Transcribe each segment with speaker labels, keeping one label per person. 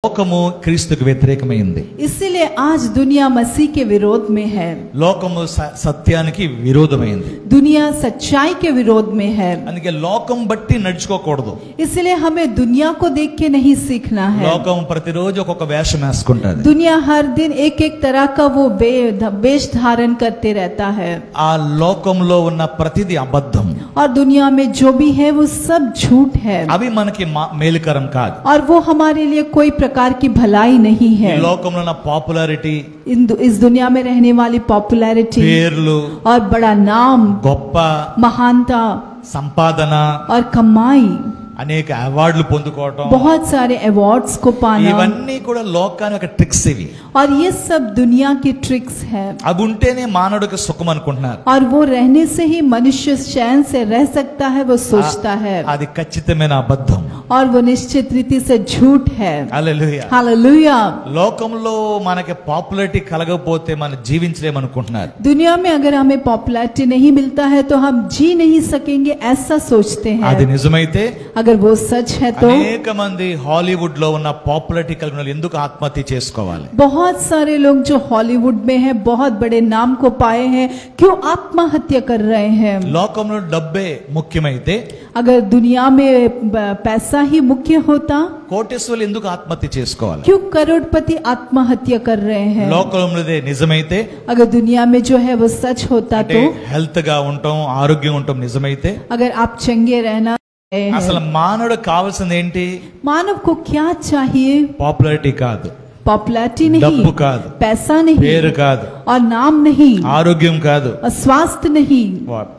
Speaker 1: లోకము క్రీస్తుకు వ్యతిరేకమైంది.
Speaker 2: इसीलिए आज दुनिया मसीह के विरोध में है.
Speaker 1: లోకము సత్యానికి విరోధమైంది.
Speaker 2: दुनिया सच्चाई के विरोध में है.
Speaker 1: అందుకే లోకం బట్టి నడుచుకోకూడదు.
Speaker 2: इसलिए हमें दुनिया को देख के नहीं सीखना है.
Speaker 1: లోకం ప్రతిరోజు ఒక్కొక్క వేషం వేసుకుంటది.
Speaker 2: दुनिया हर दिन एक एक तरह का वो वेश धारण करते रहता है.
Speaker 1: ఆ లోకంలో ఉన్న ప్రతిదీ అబద్ధం.
Speaker 2: और दुनिया में जो भी है वो सब झूठ है.
Speaker 1: అవి మనకి మేలుకరం కాదు.
Speaker 2: और वो हमारे लिए कोई प्रकार की भलाई नहीं है.
Speaker 1: లోకంలో ఉన్న పాపులారిటీ,
Speaker 2: इस दुनिया में रहने वाली पॉपुलैरिटी,
Speaker 1: పేర్లు,
Speaker 2: और बड़ा नाम,
Speaker 1: గొప్ప
Speaker 2: महानता,
Speaker 1: సంపాదన,
Speaker 2: और कमाई,
Speaker 1: అనేక అవార్డులు పొందుకోవడం,
Speaker 2: बहुत सारे अवार्ड्स को पाना,
Speaker 1: ఇవన్నీ కూడా లోకానికి ఒక ట్రిక్స్. ఇవి
Speaker 2: और ये सब दुनिया की ट्रिक्स है.
Speaker 1: అవి ఉంటేనే మానవుడికి సుఖం అనుకుంటున్నారు.
Speaker 2: और वो रहने से ही मनुष्य चैन से रह सकता है, वो सोचता है.
Speaker 1: అది ఖచ్చితమైన అబద్ధం.
Speaker 2: और वो निश्चित रीति से झूठ है.
Speaker 1: హల్లెలూయా.
Speaker 2: हालेलुया.
Speaker 1: లోకంలో మనకి పాపులారిటీ కలగకపోతే మనం జీవించలేమనుకుంటున్నారు.
Speaker 2: दुनिया में अगर हमें पॉपुलैरिटी नहीं मिलता है तो हम जी नहीं सकेंगे, ऐसा सोचते
Speaker 1: అది
Speaker 2: हैं.
Speaker 1: నిజమైతే
Speaker 2: अगर वो सच है तो
Speaker 1: అనేక మంది హాలీవుడ్ లో ఉన్న పాపులారిటీ కలిగిన వాళ్ళు ఎందుకు ఆత్మహత్య చేసుకోవాలి?
Speaker 2: बहुत सारे लोग जो हॉलीवुड में हैं, बहुत बड़े नाम को पाए हैं, क्यों आत्महत्या कर रहे हैं?
Speaker 1: లోకంలో డబ్బే ముఖ్యమైతే
Speaker 2: अगर दुनिया में पैसा ही मुख्य होता,
Speaker 1: కోటేశ్వరులు ఎందుకు ఆత్మహత్య చేసుకోవాలి?
Speaker 2: क्यों करोड़पति आत्महत्या कर रहे हैं?
Speaker 1: లోకంలోదే నిజమైతే,
Speaker 2: अगर दुनिया में जो है वो सच होता
Speaker 1: అంటే
Speaker 2: तो
Speaker 1: హెల్త్ గా ఉంటాం, ఆరోగ్యంగా ఉంటాం నిజమైతే,
Speaker 2: अगर आप चंगे रहना
Speaker 1: అసలు మానవుడు కావాల్సింది ఏంటి?
Speaker 2: मानव को क्या चाहिए?
Speaker 1: పాపులారిటీ కాదు,
Speaker 2: पॉपुलैरिटी
Speaker 1: డబ్బు
Speaker 2: नहीं,
Speaker 1: కాదు,
Speaker 2: पैसा नहीं,
Speaker 1: పేరు కాదు,
Speaker 2: और नाम नहीं,
Speaker 1: ఆరోగ్యం కాదు.
Speaker 2: और स्वास्थ्य नहीं.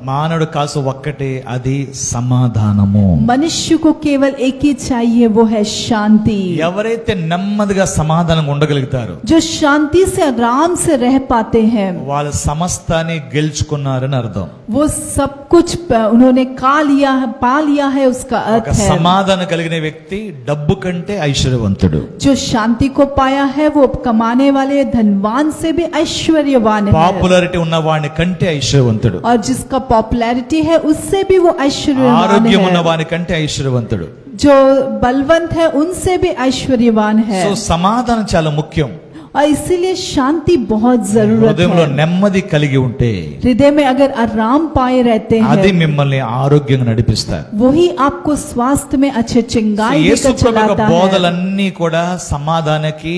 Speaker 1: మానవుడు కాసు ఒక్కటే, అది సమాధానము.
Speaker 2: मनुष्य को केवल एक ही चाहिए, वो है शांति.
Speaker 1: ఎవరైతే నెమ్మదిగా సమాధానంగా ఉండగలుగుతారో,
Speaker 2: जो शांति से आराम से रह पाते हैं,
Speaker 1: వాళ్ళ సమస్తాన్ని గెలుచుకున్నారని అర్థం.
Speaker 2: वो सब कुछ उन्होंने पा लिया है, उसका अर्थ
Speaker 1: ఒక
Speaker 2: है
Speaker 1: సమాధానం కలిగిన వ్యక్తి డబ్బు కంటే ఐశ్వర్యవంతుడు.
Speaker 2: जो शांति को पाया है वो कमाने वाले धनवान से भी ऐश्वर्यवान है.
Speaker 1: పాపులారిటీ ఉన్న వాని కంటే ఐశ్వర్యవంతుడు.
Speaker 2: और जिसका पॉपुलैरिटी है उससे भी वो ऐश्वर्यवान
Speaker 1: ఆరోగ్యం ఉన్న
Speaker 2: है.
Speaker 1: వాని కంటే ఐశ్వర్యవంతుడు.
Speaker 2: जो बलवंत है उनसे भी ऐश्वर्यवान है.
Speaker 1: సో సమాధానం చాలా ముఖ్యం.
Speaker 2: और इसीलिए शांति बहुत जरूरत
Speaker 1: హృదయంలో
Speaker 2: है.
Speaker 1: నెమ్మది కలిగి ఉంటే
Speaker 2: हृदय में अगर आराम पाए रहते
Speaker 1: అది
Speaker 2: हैं,
Speaker 1: మిమ్మల్ని ఆరోగ్యంగా నడిపిస్తారు.
Speaker 2: वही आपको स्वास्थ्य में अच्छे चिंगाई
Speaker 1: యేసు
Speaker 2: देकर
Speaker 1: ప్రభు
Speaker 2: चलाता है.
Speaker 1: బోధలన్నీ కూడా సమాధానానికి,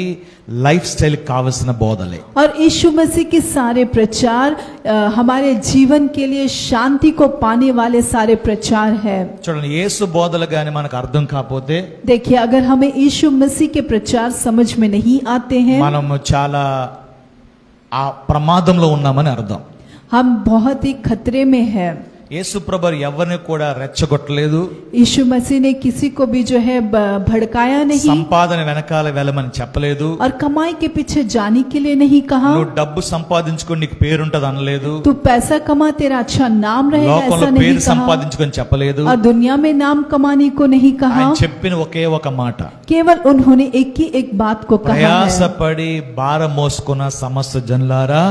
Speaker 1: లైఫ్ స్టైల్ కావలసిన బోధలే.
Speaker 2: और यीशु मसीह के सारे प्रचार हमारे जीवन के लिए शांति को पाने वाले सारे प्रचार है.
Speaker 1: చూడండి, యేసు బోధలు గాని మనకు అర్థం కాకపోతే
Speaker 2: देखिए, अगर हमें यीशु मसीह के प्रचार समझ में नहीं आते हैं,
Speaker 1: మనము చాలా ఆ ప్రమాదంలో ఉన్నామని అర్థం.
Speaker 2: हम बहुत ही खतरे में है.
Speaker 1: యేసు ప్రభు ఎవరిని కూడా రెచ్చగొట్టలేదు,
Speaker 2: यीशु मसीह ने किसी को भी जो है भड़काया नहीं,
Speaker 1: సంపాదన వెనకాల వెళ్ళమని చెప్పలేదు,
Speaker 2: और कमाई के पीछे जाने के लिए नहीं कहा.
Speaker 1: నువ్వు డబ్బు సంపాదించుకొని నీకు పేరుంటది అనలేదు,
Speaker 2: तू पैसा कमा तेरा अच्छा नाम रहेगा,
Speaker 1: లోకంలో
Speaker 2: ऐसा नहीं
Speaker 1: పేరు
Speaker 2: कहा.
Speaker 1: సంపాదించుకొని చెప్పలేదు.
Speaker 2: और दुनिया में नाम कमाने को नहीं कहा.
Speaker 1: ఆయన చెప్పిన ఒకే ఒక మాట,
Speaker 2: केवल उन्होंने एक ही एक बात को कहा है,
Speaker 1: ప్రయాసపడి భారం మోసుకున్న సమస్త జనులారా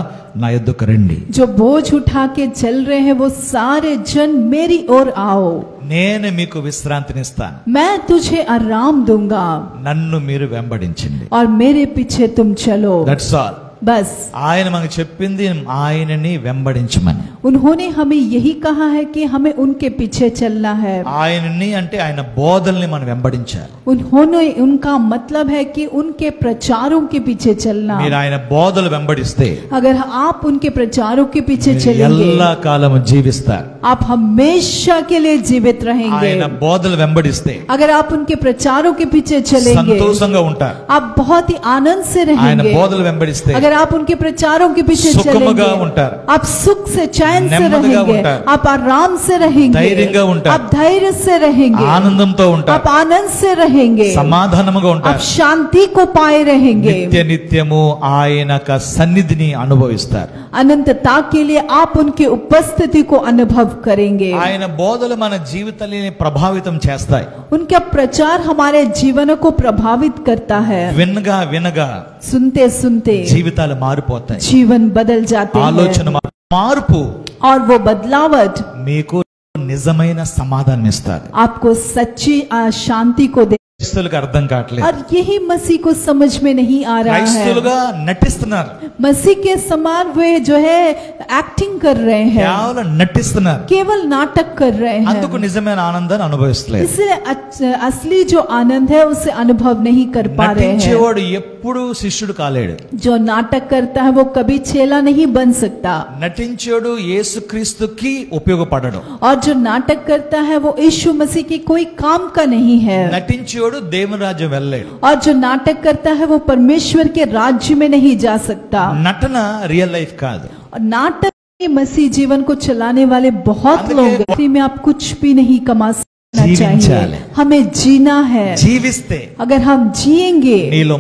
Speaker 1: నా యొద్దకు రండి,
Speaker 2: जो बोझ उठा के चल रहे हैं वो सारे जन मेरी ओर आओ,
Speaker 1: నేను మీకు విశ్రాంతినిస్తాను,
Speaker 2: मैं तुझे आराम दूंगा,
Speaker 1: నన్ను మీరు వెంబడించండి.
Speaker 2: और मेरे पीछे तुम चलो.
Speaker 1: That's all.
Speaker 2: बस
Speaker 1: ఆయన మనకు చెప్పింది ఆయనని వెంబడించమని.
Speaker 2: उन्होंने हमें यही कहा है कि हमें उनके पीछे चलना है.
Speaker 1: ఆయనని అంటే ఆయన బోధల్ని మనం వెంబడించాలి.
Speaker 2: उन्होंने उनका मतलब है कि उनके प्रचारों के पीछे चलना.
Speaker 1: మీరు ఆయన బోధలు వెంబడిస్తే
Speaker 2: अगर आप उनके प्रचारों के पीछे
Speaker 1: మీరు
Speaker 2: चलेंगे,
Speaker 1: ఎల్లకాలం జీవిస్తారు.
Speaker 2: आप हमेशा के लिए जीवित रहेंगे.
Speaker 1: ఆయన బోధలు వెంబడిస్తే
Speaker 2: अगर आप उनके प्रचारों के पीछे चलेंगे,
Speaker 1: సంతోషంగా ఉంటారు.
Speaker 2: आप बहुत ही आनंद से
Speaker 1: ఆయన
Speaker 2: रहेंगे.
Speaker 1: బోధలు వెంబడిస్తే
Speaker 2: अगर आप उनके प्रचारों के पीछे
Speaker 1: సుఖముగా
Speaker 2: चलेंगे,
Speaker 1: ఉంటారు.
Speaker 2: आप सुख से चैन से
Speaker 1: నెమ్మదిగా
Speaker 2: रहेंगे,
Speaker 1: ఉంటారు.
Speaker 2: आप आराम से रहेंगे,
Speaker 1: ధైర్యంగా ఉంటారు.
Speaker 2: आप धैर्य से रहेंगे,
Speaker 1: ఆనందంతో
Speaker 2: आप
Speaker 1: ఉంటారు,
Speaker 2: आनंद से रहेंगे,
Speaker 1: సమాధానముగా
Speaker 2: आप
Speaker 1: ఉంటారు.
Speaker 2: शांति को पाए रहेंगे.
Speaker 1: నిత్య నిత్యము ఆయన సన్నిధిని అనుభవిస్తారు.
Speaker 2: अनंतता के लिए आप उनकी उपस्थिति को अनुभव करेंगे.
Speaker 1: ఆయన బోధలు మన జీవితాన్ని ప్రభావితం చేస్తాయి.
Speaker 2: उनका प्रचार हमारे जीवनों को प्रभावित करता है.
Speaker 1: వినగా వినగా
Speaker 2: सुनते सुनते
Speaker 1: జీవితాలు మారిపోతాయి.
Speaker 2: जीवन बदल जाते
Speaker 1: ఆలోచన
Speaker 2: हैं,
Speaker 1: మార్పు
Speaker 2: और वो बदलावट
Speaker 1: మీకు నిజమైన సమాధానం ఇస్తారు.
Speaker 2: आपको सच्ची शांति को
Speaker 1: క్రైస్తవులకు అర్థం కావట్లేదు.
Speaker 2: और यही मसीह को समझ में नहीं आ रहा है।
Speaker 1: క్రైస్తవులుగా నటిస్తున్నారు,
Speaker 2: मसीह के समान वे जो है एक्टिंग कर रहे हैं,
Speaker 1: కేవలం నటిస్తున్నారు,
Speaker 2: केवल नाटक कर रहे हैं।
Speaker 1: అందుకు నిజమైన ఆనందాన్ని అనుభవిస్తలేదు.
Speaker 2: इसलिए असली जो आनंद है उसे अनुभव नहीं कर पा रहे हैं।
Speaker 1: నటించేవాడు ఎప్పుడు శిష్యుడు కాలేడు.
Speaker 2: जो नाटक करता है वो कभी चेला नहीं बन सकता।
Speaker 1: నటించేవాడు యేసుక్రీస్తుకి ఉపయోగపడడు.
Speaker 2: और जो नाटक करता है वो यीशु मसीह की कोई काम का नहीं है।
Speaker 1: నటించేవాడు దేవుని రాజ్యం వెళ్ళలేడు.
Speaker 2: और जो नाटक करता है वो परमेश्वर के राज्य में नहीं जा सकता।
Speaker 1: నటన రియల్ లైఫ్ కాదు.
Speaker 2: और नाटक में मसीह जीवन को चलाने वाले बहुत लोग हैं। मसीह में आप कुछ भी नहीं कमा सकना चाहिए, हमें जीना है।
Speaker 1: జీవిస్తే
Speaker 2: अगर हम जिएंगे
Speaker 1: నీలో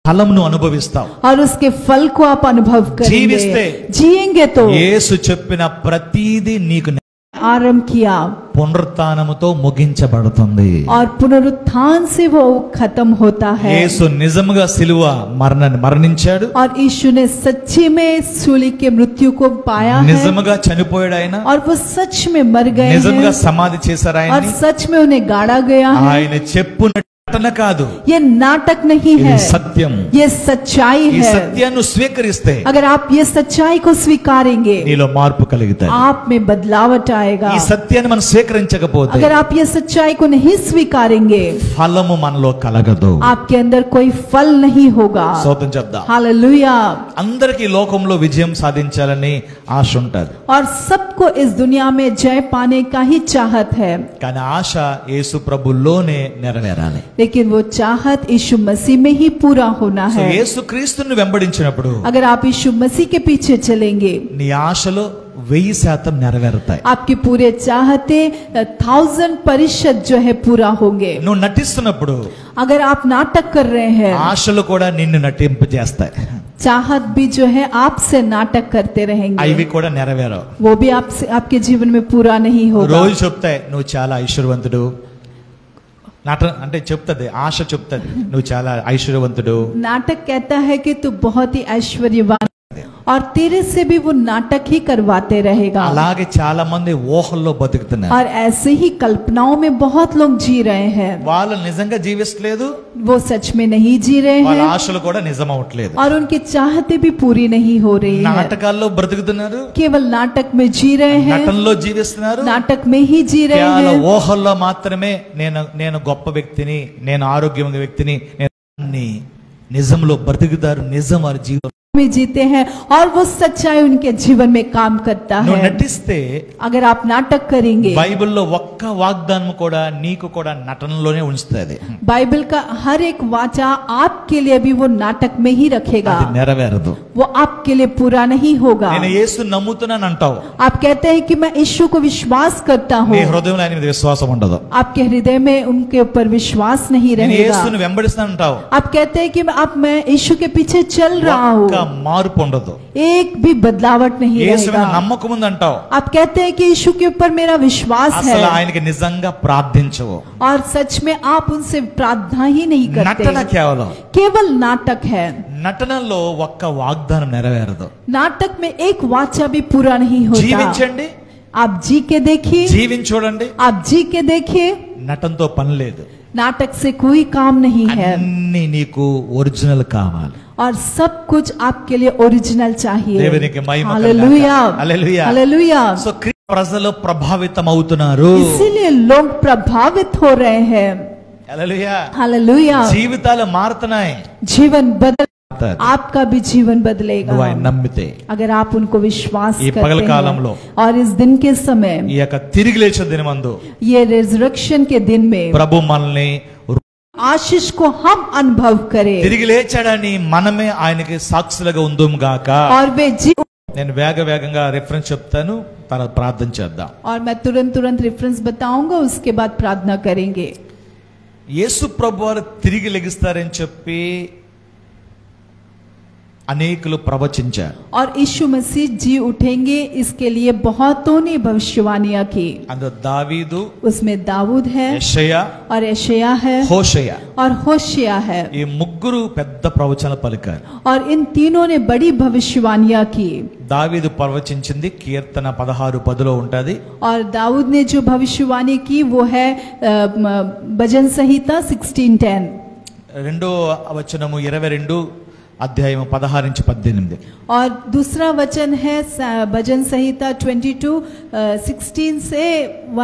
Speaker 1: ఫలమును అనుభవిస్తావు.
Speaker 2: और उसके फल को आप अनुभव करेंगे, जिएंगे तो
Speaker 1: యేసు చెప్పిన ప్రతిదీ నీకు
Speaker 2: आरंभ किया
Speaker 1: పునరుత్థానముతో ముగించబడుతుంది.
Speaker 2: और पुनरुत्थान से वो खत्म होता है।
Speaker 1: యేసు నిజముగా సిలువ మరణాన్ని మరణించాడు.
Speaker 2: और यीशु ने सच्ची में सूली के मृत्यु को पाया है।
Speaker 1: నిజముగా చనిపోయాడు ఆయన.
Speaker 2: और वो सच में मर गए
Speaker 1: నిజముగా
Speaker 2: हैं।
Speaker 1: సమాధి చేశారు
Speaker 2: और
Speaker 1: ఆయన్ని.
Speaker 2: सच में उन्हें गाड़ा गया है।
Speaker 1: ఆయన చెప్పున నటన కాదు,
Speaker 2: ये नाटक नहीं
Speaker 1: ఇది
Speaker 2: है,
Speaker 1: సత్యం.
Speaker 2: ये सच्चाई
Speaker 1: ఈ
Speaker 2: है।
Speaker 1: సత్యాన్ని స్వీకరిస్తే
Speaker 2: अगर आप ये सच्चाई को स्वीकारेंगे
Speaker 1: నీలో మార్పు కలుగుతాయి.
Speaker 2: आप में बदलावट आएगा।
Speaker 1: ఈ సత్యాన్ని మనం స్వీకరించకపోతే
Speaker 2: अगर आप ये सच्चाई को नहीं स्वीकारेंगे
Speaker 1: ఫలము మనలో కలగదు.
Speaker 2: आपके अंदर कोई फल नहीं होगा।
Speaker 1: స్తోత్రం చెప్దాం.
Speaker 2: हालेलुया।
Speaker 1: అందరికీ లోకంలో విజయం సాధించాలని ఆశ ఉంటది,
Speaker 2: और सबको इस दुनिया में जय पाने का ही चाहत है,
Speaker 1: కానీ ఆశ యేసు ప్రభులోనే నెరవేరాలి.
Speaker 2: लेकिन वो चाहत यीशु मसीह में ही पूरा होना
Speaker 1: సో
Speaker 2: है।
Speaker 1: యేసు క్రీస్తుని వెంబడించినప్పుడు
Speaker 2: अगर आप यीशु मसीह के पीछे चलेंगे
Speaker 1: నీ ఆశలో 1000% నెరవేరుతాయి.
Speaker 2: आपकी पूरे चाहते 1000% जो है पूरा होंगे।
Speaker 1: నువ్వు నటిస్తున్నప్పుడు
Speaker 2: अगर आप नाटक कर रहे हैं
Speaker 1: ఆశలు కూడా నిన్ను నటింపజేస్తాయి.
Speaker 2: चाहत भी जो है आपसे नाटक करते रहेंगे,
Speaker 1: అవి కూడా నెరవేరవు.
Speaker 2: वो भी आपसे आपके जीवन में पूरा नहीं होगा।
Speaker 1: రోజు చెప్తాయి నువ్వు చాలా ఐశ్వర్యవంతుడు, నాటన అంటే చెప్తది, ఆశ చెప్తది నువ్వు చాలా ఐశ్వర్యవంతుడు.
Speaker 2: नाटक कहता है कि तू बहुत ही ऐश्वर्यवान, और तेरे से भी वो नाटक ही करवाते रहेगा।
Speaker 1: అలాగే చాలా మంది ఊహల్లో బతుకుతున్నారు.
Speaker 2: और ऐसे ही कल्पनाओं में बहुत लोग जी रहे हैं,
Speaker 1: వాళ్ళు నిజంగా జీవిస్తలేదు,
Speaker 2: वो सच में नहीं जी रहे
Speaker 1: వాళ్ళ
Speaker 2: हैं,
Speaker 1: ఆశలు కూడా నిజం అవట్లేదు.
Speaker 2: और उनकी चाहते भी पूरी नहीं हो रही है।
Speaker 1: నాటకాల్లో బ్రతుకుతున్నారు,
Speaker 2: केवल नाटक में जी रहे हैं,
Speaker 1: నటనలో జీవిస్తున్నారు,
Speaker 2: नाटक में ही जी रहे
Speaker 1: కేవలం
Speaker 2: हैं।
Speaker 1: ఊహల్లో మాత్రమే నేను గొప్ప వ్యక్తిని, నేను ఆరోగ్యమైన వ్యక్తిని, నేను నిజంలో బ్రతుకుతారు, నిజం వారి జీవితం
Speaker 2: में जीते हैं और वो सच्चाई उनके जीवन में काम करता
Speaker 1: నువ్వు
Speaker 2: है।
Speaker 1: నటిస్తే
Speaker 2: अगर आप नाटक करेंगे,
Speaker 1: బైబిల్లో ఒక్క వాగ్దానం కూడా నీకు కూడా నటనలోనే ఉంచుతుంది.
Speaker 2: बाइबल का हर एक वाचा आपके लिए भी वो नाटक में ही रखेगा,
Speaker 1: అది నెరవేరదు.
Speaker 2: वो आपके लिए पूरा नहीं होगा।
Speaker 1: నేను యేసు నమ్ముతున్నాను అంటావు,
Speaker 2: आप कहते हैं कि मैं यीशु को विश्वास करता
Speaker 1: నీ
Speaker 2: हूँ,
Speaker 1: హృదయంలో ఆయన మీద విశ్వాసం ఉండదు.
Speaker 2: आपके हृदय में उनके ऊपर विश्वास नहीं
Speaker 1: నేను
Speaker 2: रहेगा।
Speaker 1: యేసుని వెంబడిస్తాను అంటావు,
Speaker 2: आप कहते हैं कि मैं यीशु के पीछे चल रहा हूँ,
Speaker 1: ఒక్క మార్పు ఉండదు.
Speaker 2: एक भी बदलावट नहीं
Speaker 1: యేసు మీద
Speaker 2: रहेगा।
Speaker 1: నమ్మకం ఉంది అంటావు,
Speaker 2: आप कहते हैं कि यीशु के ऊपर मेरा विश्वास
Speaker 1: అసలు
Speaker 2: है,
Speaker 1: ఆయనకి నిజంగా ప్రార్థించవు.
Speaker 2: और सच में आप उनसे प्रार्थना ही नहीं
Speaker 1: నటన
Speaker 2: करते,
Speaker 1: కేవలం
Speaker 2: केवल नाटक है।
Speaker 1: నటనలో ఒక్క వాగ్దానం నెరవేరదు.
Speaker 2: नाटक में एक वाचा भी पूरा नहीं होता।
Speaker 1: జీవించండి,
Speaker 2: आप जी के देखिए,
Speaker 1: జీవించి చూడండి,
Speaker 2: आप जी के देखिए,
Speaker 1: నటనతో పని లేదు.
Speaker 2: नाटक से कोई काम नहीं है,
Speaker 1: అన్ని నీకు ఒరిజినల్ కావాలి.
Speaker 2: और सब कुछ आपके लिए ओरिजिनल चाहिए।
Speaker 1: దేవునికి మహిమ
Speaker 2: हालेलुया,
Speaker 1: కలుగాక. హల్లెలూయా.
Speaker 2: हालेलुया।
Speaker 1: సో ప్రజలు ప్రభావితం అవుతున్నారు.
Speaker 2: इसीलिए लोग प्रभावित हो रहे हैं।
Speaker 1: హల్లెలూయా.
Speaker 2: हालेलुया।
Speaker 1: జీవితాలు మారుతున్నాయి.
Speaker 2: जीवन बदल, आपका भी जीवन बदलेगा
Speaker 1: నువ్వు ఆయన నమ్మితే.
Speaker 2: अगर आप उनको विश्वास
Speaker 1: ఈ
Speaker 2: करते
Speaker 1: పగల కాలంలో,
Speaker 2: हैं। और इस दिन के समय,
Speaker 1: ఈ యొక్క తిరిగి లేచే దినమందు
Speaker 2: ये रिजरेक्शन के दिन में
Speaker 1: ప్రభు మనల్ని
Speaker 2: आशीष को हम अनुभव करें,
Speaker 1: తిరిగి లేచాడని మనమే ఆయనకి సాక్షులుగా ఉందుము గాక.
Speaker 2: और वे
Speaker 1: నేను వేగంగా రిఫరెన్స్ చెప్తాను, తర్వాత ప్రార్థన చేద్దాం.
Speaker 2: और मैं तुरंत रेफरेंस बताऊंगा, उसके बाद प्रार्थना करेंगे।
Speaker 1: యేసు ప్రభు వారు తిరిగి లెగిస్తారని చెప్పి అనేకులు ప్రవచించారు.
Speaker 2: और यीशु मसीह जी उठेंगे इसके लिए बहुतों ने भविष्यवाणियां की.
Speaker 1: అందులో దావీదు,
Speaker 2: उसमें दाऊद है
Speaker 1: యెషయా,
Speaker 2: और यशायाह है
Speaker 1: హోషేయ
Speaker 2: और होशिया है.
Speaker 1: ఈ ముగ్గురు పెద్ద ప్రవచనాలు పలికారు.
Speaker 2: और इन तीनों ने बड़ी भविष्यवाणियां की.
Speaker 1: దావీదు ప్రవచించింది కీర్తన 16:10 ఉంటది.
Speaker 2: और दाऊद ने जो भविष्यवाणी की वो है भजन संहिता 16:10.
Speaker 1: రెండో వచనము 22 అధ్యాయం 16-18.
Speaker 2: और दूसरा वचन है भजन संहिता 22:16 से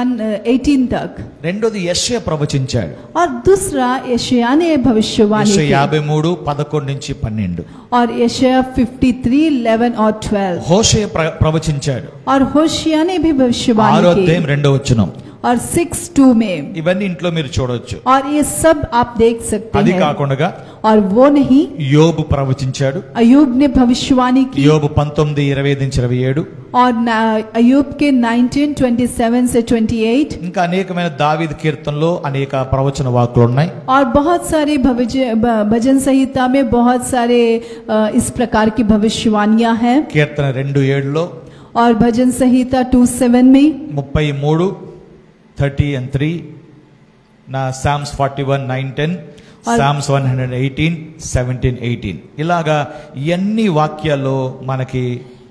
Speaker 2: 1:18 तक.
Speaker 1: రెండోది యెషయా ప్రవచించాడు.
Speaker 2: और दूसरा यशायाह ने भविष्यवाणी
Speaker 1: యెషయా
Speaker 2: की.
Speaker 1: 53:11-12.
Speaker 2: और यशायाह 53:11 और 12.
Speaker 1: హోషేయ ప్రవచించాడు.
Speaker 2: और होशिया ने भी
Speaker 1: 6వ
Speaker 2: भविष्यवाणी
Speaker 1: అధ్యాయం
Speaker 2: की.
Speaker 1: 2వ వచనం.
Speaker 2: और 6:2 में.
Speaker 1: ఇవన్నీ ఇంట్లో మీరు చూడొచ్చు.
Speaker 2: और ये सब आप देख सकते
Speaker 1: అది
Speaker 2: हैं.
Speaker 1: కాకుండా
Speaker 2: और वो नहीं,
Speaker 1: యోబు ప్రవచించాడు.
Speaker 2: अयूब ने भविष्यवाणी की.
Speaker 1: యోబు 19:25-27.
Speaker 2: और अयूब के 19:27 से 28.
Speaker 1: ఇంకా అనేకమైన దావీదు కీర్తనలో అనేక ప్రవచన వాక్కులు ఉన్నాయి.
Speaker 2: और बहुत सारे भजन संहिता में बहुत सारे इस प्रकार की भविष्यवाणियां हैं.
Speaker 1: కీర్తన 2:7
Speaker 2: और भजन संहिता 2:7 में
Speaker 1: 33, 30-3, నా సామ్స్ 41:9-10, సామ్స్ 118, 17-18. ఇలాగా ఇవన్నీ వాక్యాల్లో మనకి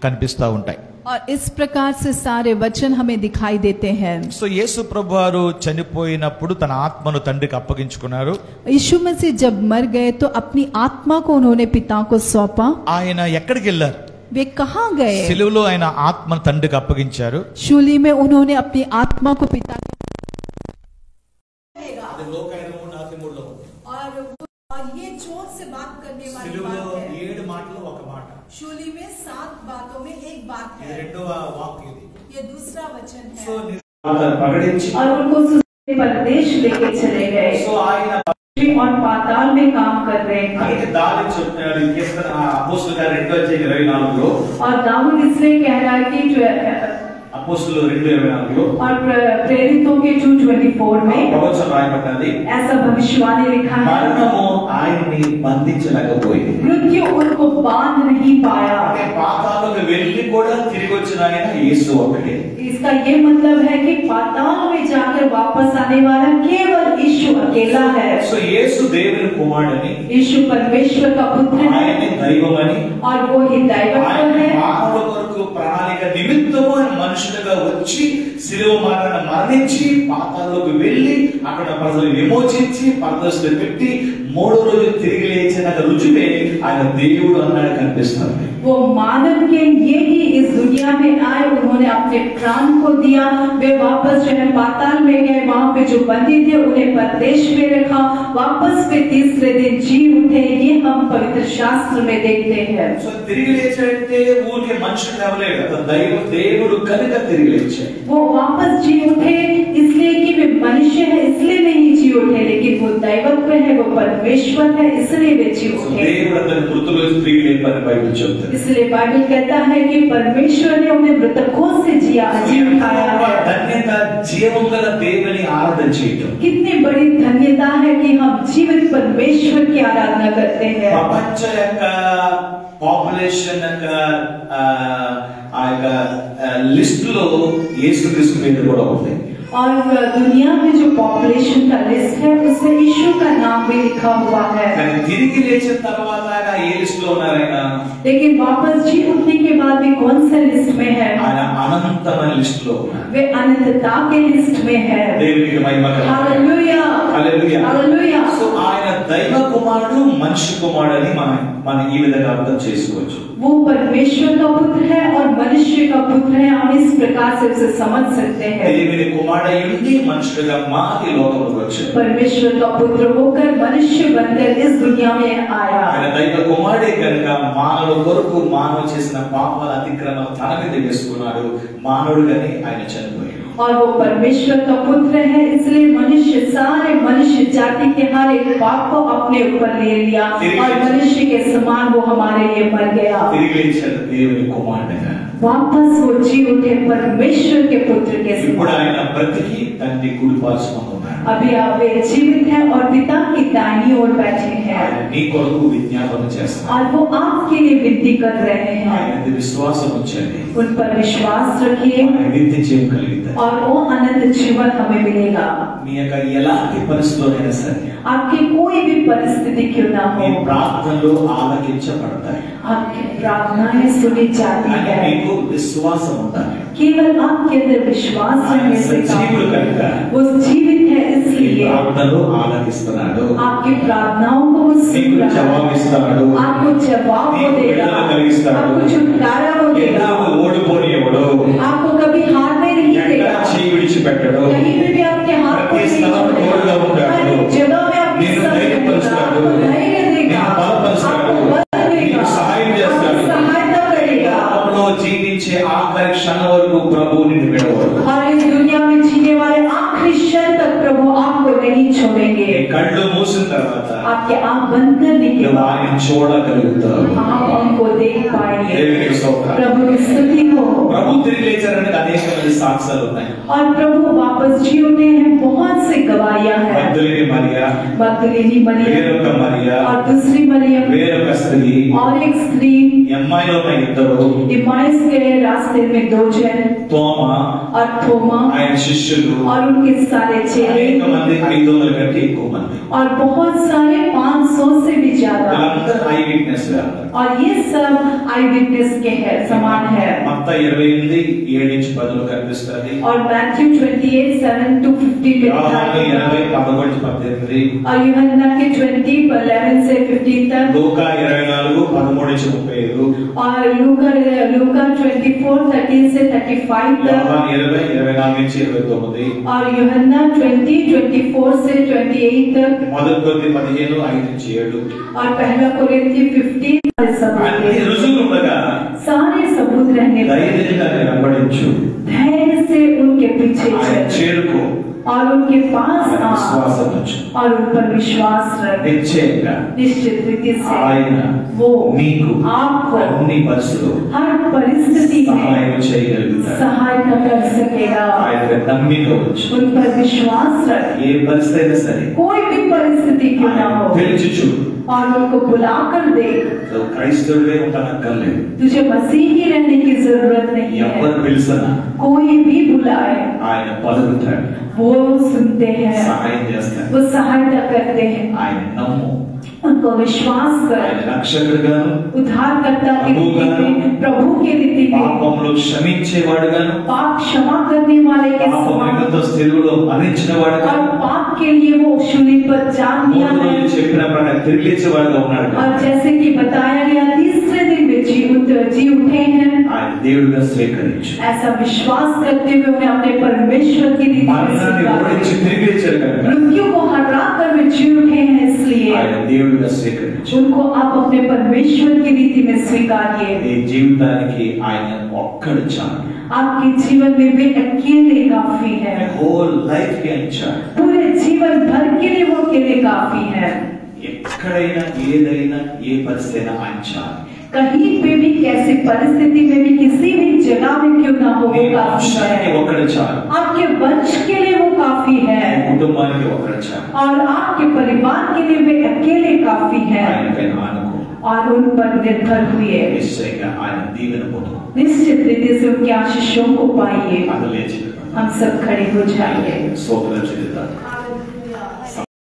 Speaker 1: కనిపిస్తూ ఉంటాయి.
Speaker 2: और इस प्रकार से सारे वचन हमें दिखाई देते हैं.
Speaker 1: సో యేసు ప్రభువారు చనిపోయినప్పుడు తన ఆత్మను తండ్రికి అప్పగించుకున్నారు.
Speaker 2: यीशु मसीह जब मर गए तो अपनी आत्मा को उन्होंने पिता को सौंपा.
Speaker 1: ఆయన ఎక్కడికి వెళ్ళారు?
Speaker 2: वे कहाँ गए?
Speaker 1: సిలువలో ఆయన ఆత్మను తండ్రికి అప్పగించారు.
Speaker 2: शूली में उन्होंने अपनी आत्मा को पिता और ये जोर से बात करने वाली बात है.
Speaker 1: 7 మాటలు ఒక మాట.
Speaker 2: शूली में 7 बातों में एक बात
Speaker 1: ఇది
Speaker 2: है.
Speaker 1: రెండవ వాక్యం ఇది.
Speaker 2: ये दूसरा वचन
Speaker 1: సో
Speaker 2: है.
Speaker 1: ప్రకటించి
Speaker 2: और उनको परदेश लेके चले गए
Speaker 1: సో ఆయన
Speaker 2: और पाताल में काम कर रहे थे.
Speaker 1: అయితే దావీదు చెప్తున్నాడు ఈ కీర్తన అపోస్తలుల కార్యం 2:24
Speaker 2: और दाऊद इसलिए कह रहा है कि
Speaker 1: అపోస్తలులు 2:24
Speaker 2: और प्रेरितों के 2:24 में
Speaker 1: ప్రవచనం రాయబడ్డది.
Speaker 2: ऐसा भविष्यवाणी लिखा है.
Speaker 1: మరణము ఆయన్ని బంధించలేకపోయింది.
Speaker 2: मृत्यु उनको बांध नहीं पाया.
Speaker 1: అంటే పాతాళాలకు వెళ్ళి కూడా తిరిగి వచ్చిన ఆయన యేసు ఒకటే.
Speaker 2: इसका ये मतलब है कि पाताल में जाकर वापस आने वाला केवल यीशु अकेला है.
Speaker 1: సో యేసు దేవుని కుమారుడని,
Speaker 2: यीशु परमेश्वर का पुत्र है
Speaker 1: ఆయనే దైవమని,
Speaker 2: और वो ही दैवत्व
Speaker 1: ఆయన
Speaker 2: है.
Speaker 1: మానవుల కొరకు ప్రణాళిక నిమిత్తము ఆయన మనుషులుగా వచ్చి శిలువ మరణాన్ని మరణించి పాతాళాలకు వెళ్ళి అక్కడ ప్రజలు విమోచించి పరదశలో పెట్టి 3వ రోజు తిరిగి లేచిన రుజువే ఆయన దేవుడు అన్నాడు కనిపిస్తుంది.
Speaker 2: वो मानव के लिए ही इस दुनिया में आए. उन्होंने अपने प्राण को दिया. वे वापस जो है पाताल में गए. वहाँ पे जो बंदी थे उन्हें परदेश में रखा. वापस वे तीसरे दिन जी उठे. ये हम पवित्र शास्त्र में देखते हैं.
Speaker 1: సో తిరిగి లేచాడంటే ఊరికే మనుషులు కావలేదు, దేవుడు కనుక తిరిగి లేచాడు.
Speaker 2: वो वापस जी उठे इसलिए कि वे मनुष्य है इसलिए नहीं जी उठे, लेकिन वो दैवत्व है, वो परमेश्वर है इसलिए वे जी उठे.
Speaker 1: దేవుడు అతని మృతులు తిరిగి లేపని బైబిల్ చెప్తుంది.
Speaker 2: इसलिए बाइबल कहता है कि परमेश्वर ने उन्हें मृतकों से जी उठाया है.
Speaker 1: ధన్యత జీవం గల దేవుని ఆరాధన చేయటం.
Speaker 2: कितनी बड़ी धन्यता है कि हम जीवित परमेश्वर की आराधना करते हैं.
Speaker 1: ప్రపంచ యొక్క పాపులేషన్ యొక్క ఆ యొక్క లిస్ట్ లో యేసుక్రీస్తు పేరు కూడా ఉంది.
Speaker 2: और दुनिया में जो पॉपुलेशन का लिस्ट है उसमें यीशु का नाम भी लिखा हुआ है.
Speaker 1: కానీ తిరిగి లేచిన తర్వాత ఆయన ఏ లిస్ట్ లో ఉన్నారైనా?
Speaker 2: लेकिन वापस जी उठने के बाद भी कौन से लिस्ट में है?
Speaker 1: ఆయన అనంతమైన లిస్ట్ లో ఉన్నారు.
Speaker 2: वे अनंतता के लिस्ट में है.
Speaker 1: దేవునికి మహిమ కలుగును.
Speaker 2: Hallelujah
Speaker 1: hallelujah.
Speaker 2: हालेलुया.
Speaker 1: సో ఆయన దైవ కుమారుడు మనిషి కుమారుడు అని మనం ఈ విధంగా అర్థం చేసుకోవచ్చు.
Speaker 2: वो परमेश्वर का पुत्र है और मनुष्य का पुत्र है. हम इस प्रकार से उसे समझ सकते हैं.
Speaker 1: దేవుని కుమారుడైంది మనుషులుగా మారి లోకంలోకి వచ్చాడు.
Speaker 2: परमेश्वर का पुत्र होकर मनुष्य बनकर इस दुनिया में आया.
Speaker 1: ఆయన దైవ కుమారుడే కనుక మానవుల కొరకు మానవ చేసిన పాపాల అతిక్రమాలు తన మీద వేసుకున్నాడు. మానవుడుగానే ఆయన చనిపోయాడు.
Speaker 2: और वो परमेश्वर का पुत्र है इसलिए मनुष्य सारे मनुष्य जाति के हर एक पाप को अपने ऊपर ले लिया और मनुष्य के समान वो हमारे लिए मर गया.
Speaker 1: తిరిగి లేచిన దేవుని కుమారుడుగా
Speaker 2: वापस वो जी उठे परमेश्वर के पुत्र के
Speaker 1: ఇప్పుడు
Speaker 2: समान.
Speaker 1: ఆయన బ్రతికి తండ్రి కుడి పార్శ్వన ఉన్నాడు.
Speaker 2: अभी आप वे जीवित हैं और पिता की दाहिनी ओर बैठे हैं
Speaker 1: ఆయన నీ కొరకు విజ్ఞాపన చేస్తాడు.
Speaker 2: और वो आपके लिए विनती कर रहे हैं।
Speaker 1: ఆయన మీద విశ్వాసం ఉంచండి.
Speaker 2: उन पर विश्वास रखिए
Speaker 1: ఆయన నిత్య జీవం కలిగిస్తారు.
Speaker 2: और वो अनंत जीवन हमें मिलेगा।
Speaker 1: మీ యొక్క ఎలాంటి పరిస్థితుల్లోనైనా సరే
Speaker 2: आपकी कोई भी परिस्थिति क्यों ना
Speaker 1: మీ
Speaker 2: हो,
Speaker 1: ప్రార్థనలు ఆలకించబడతాయి.
Speaker 2: आपकी प्रार्थनाएं सुनी जाती
Speaker 1: కానీ
Speaker 2: है।
Speaker 1: మీకు విశ్వాసం ఉండాలి.
Speaker 2: केवल आपके अंदर विश्वास रखने से काम
Speaker 1: సజీవుడు కనుక
Speaker 2: वो जीवित है,
Speaker 1: మీ
Speaker 2: इसलिए
Speaker 1: ప్రార్థనలు ఆలకిస్తున్నాడు.
Speaker 2: आपकी प्रार्थनाओं को वो सुन
Speaker 1: మీకు
Speaker 2: रहा है,
Speaker 1: జవాబిస్తాడు.
Speaker 2: आपको जवाब वो
Speaker 1: మీకు
Speaker 2: देगा,
Speaker 1: విడుదల కలిగిస్తాడు.
Speaker 2: आपको छुटकारा वो देगा,
Speaker 1: ఎన్నడూ ఓడిపోనివ్వడు.
Speaker 2: आपको कभी हारने नहीं
Speaker 1: ఎక్కడ
Speaker 2: देगा,
Speaker 1: చేయి విడిచిపెట్టడు.
Speaker 2: कहीं पे भी आपके हाथ को
Speaker 1: ప్రతి
Speaker 2: नहीं
Speaker 1: స్థలం తోడుగా
Speaker 2: छोड़ेगा,
Speaker 1: ఉంటాడు.
Speaker 2: हर जगह में आपके
Speaker 1: నిన్ను
Speaker 2: साथ रहेगा,
Speaker 1: ధైర్యపరుస్తాడు.
Speaker 2: आपको धैर्य देगा,
Speaker 1: నిన్ను బలపరుస్తాడు.
Speaker 2: आपको बल देगा,
Speaker 1: నీకు సహాయం చేస్తాడు.
Speaker 2: आपको सहायता करेगा।
Speaker 1: లోకంలో జీవించే ఆఖరి క్షణం వరకు ప్రభువు నిన్ను విడవడు.
Speaker 2: और इस दुनिया में जीने वाले आखिरी क्षण तक प्रभु आपको नहीं छोड़ेंगे।
Speaker 1: నీ కళ్ళు మూసిన తర్వాత
Speaker 2: आपके आंख बंद करने के
Speaker 1: నువ్వు
Speaker 2: बाद
Speaker 1: ఆయన చూడగలుగుతావు.
Speaker 2: आप उनको देख पाएंगे।
Speaker 1: దేవునికి స్తోత్రం.
Speaker 2: प्रभु की स्तुति हो।
Speaker 1: ప్రభు తిరిగి లేచారని అనేక మంది సాక్ష్యాలు ఉన్నాయి.
Speaker 2: और प्रभु वापस जी उठे हैं, बहुत से गवाहियां हैं।
Speaker 1: మగ్దలిని మరియా,
Speaker 2: मगदलीनी मरियम
Speaker 1: వేరొక మరియా,
Speaker 2: और दूसरी मरियम
Speaker 1: వేరొక స్త్రీ,
Speaker 2: और एक स्त्री,
Speaker 1: ఎమ్మాయిలో ఉన్న ఇద్దరు,
Speaker 2: इमाइस के रास्ते में दो जन
Speaker 1: తోమా,
Speaker 2: और थोमा
Speaker 1: ఆయన శిష్యులు,
Speaker 2: और उनके सारे चेले
Speaker 1: అనేక మంది 500 కంటే ఎక్కువ మంది.
Speaker 2: और बहुत सारे 500 से भी ज्यादा।
Speaker 1: వీళ్ళందరూ ఐ విట్నెస్.
Speaker 2: और ये सब आई विटनेस के है समान है।
Speaker 1: మత్తయి 28:7-10 కనిపిస్తుంది.
Speaker 2: और मैथ्यू 28:7-15 में लिखा
Speaker 1: యోహాను
Speaker 2: है
Speaker 1: 20:11-18,
Speaker 2: और यूहन्ना के 20:11 से 15 तक
Speaker 1: లూకా 24:13-35,
Speaker 2: और लूका 24:13 से 35 तक
Speaker 1: యోహాను 20:24-29,
Speaker 2: और यूहन्ना 20:24 से 28 तक
Speaker 1: మొదటి కొరింథీ 15:5-7.
Speaker 2: और पहला कोरिन्थी 15
Speaker 1: అన్ని రుజువులు ఉండగా
Speaker 2: सारे सबूत रहने पर
Speaker 1: ధైర్యంగా వెంబడించు,
Speaker 2: धैर्य से उनके पीछे
Speaker 1: ఆయన
Speaker 2: चल
Speaker 1: చేరుకో,
Speaker 2: और उनके पास
Speaker 1: ఆయన
Speaker 2: आ
Speaker 1: విశ్వాసం ఉంచు.
Speaker 2: और उन पर विश्वास रख।
Speaker 1: నిశ్చయంగా
Speaker 2: निश्चित रीति से
Speaker 1: ఆయన
Speaker 2: वो
Speaker 1: నీకు
Speaker 2: आपको
Speaker 1: అన్ని పరిస్థితులు
Speaker 2: हर परिस्थिति में
Speaker 1: సహాయం చేయగలుగుతాడు.
Speaker 2: सहायता कर सकेगा।
Speaker 1: ఆయన నమ్మిక ఉంచు.
Speaker 2: उन पर विश्वास रख,
Speaker 1: ఏ పరిస్థితి అయినా సరే
Speaker 2: कोई भी परिस्थिति क्यों ना हो,
Speaker 1: పిలిచి చూడు.
Speaker 2: और उनको बुलाकर देख।
Speaker 1: నువ్వు క్రైస్తవుడివే ఉంటానక్కర్లేదు.
Speaker 2: तुझे मसीही रहने की जरूरत नहीं
Speaker 1: ఎవరు
Speaker 2: है,
Speaker 1: పిలిచినా
Speaker 2: कोई भी बुलाए
Speaker 1: ఆయన పలుకుతాడు,
Speaker 2: वो सुनते हैं,
Speaker 1: సహాయం చేస్తాడు.
Speaker 2: वो सहायता करते हैं।
Speaker 1: ఆయన నమ్ము.
Speaker 2: उनको विश्वास
Speaker 1: ఆయన
Speaker 2: कर,
Speaker 1: రక్షకుడుగాను,
Speaker 2: उद्धारकर्ता की रीति में, प्रभु की रीति में,
Speaker 1: పాపములు క్షమించేవాడుగాను,
Speaker 2: पाप क्षमा करने वाले के
Speaker 1: పాపం
Speaker 2: समान,
Speaker 1: నిమిత్తం స్థిరువులో మరణించినవాడుగాను,
Speaker 2: और पाप के लिए वो शूली पर जान दिया
Speaker 1: మూడు
Speaker 2: है,
Speaker 1: రోజులు చెప్పిన ప్రకారం తిరిగి లేచేవాడుగా ఉన్నాడు.
Speaker 2: और जैसे कि बताया गया तीसरे दिन में जी उठे हैं।
Speaker 1: ఆయన దేవుడిగా స్వీకరించు.
Speaker 2: ऐसा विश्वास करते हुए उन्हें अपने परमेश्वर की रीति में
Speaker 1: మరణాన్ని
Speaker 2: स्वीकार
Speaker 1: ఓడించి
Speaker 2: किया।
Speaker 1: తిరిగి లేచాడు కనుక
Speaker 2: मृत्यु को हरा कर वे जी उठे हैं, इसलिए
Speaker 1: ఆయన దేవుడిగా స్వీకరించు.
Speaker 2: उनको आप अपने परमेश्वर की रीति में स्वीकारिए।
Speaker 1: నీ జీవితానికి ఆయన ఒక్కడు చాలు.
Speaker 2: आपके जीवन में वे अकेले काफी है,
Speaker 1: హోల్ లైఫ్ కి ఆయన చాలు.
Speaker 2: पूरे जीवन भर के लिए वो अकेले काफी है।
Speaker 1: ఎక్కడైనా ఏదైనా ఏ పరిస్థితి అయినా ఆయన చాలు.
Speaker 2: कहीं पे भी कैसी परिस्थिति में भी किसी भी जगह में क्यों ना हो,
Speaker 1: నీ
Speaker 2: वो काफी
Speaker 1: వంశానికి
Speaker 2: है।
Speaker 1: ఒక్కడు చాలు.
Speaker 2: आपके वंश के लिए वो काफी
Speaker 1: నీ
Speaker 2: है,
Speaker 1: కుటుంబానికి ఒక్కడు చాలు.
Speaker 2: और आपके परिवार के लिए वे अकेले काफी है।
Speaker 1: ఆయనపైన ఆనుకో.
Speaker 2: और उन पर निर्भर हुए,
Speaker 1: నిశ్చయంగా ఆయన దీవెన పొందు.
Speaker 2: निश्चित रीति से उनके आशीषों को पाइए।
Speaker 1: అది లేచి
Speaker 2: हम सब खड़े हो जाएंगे।
Speaker 1: స్తోత్రం చెల్లిద్దాం.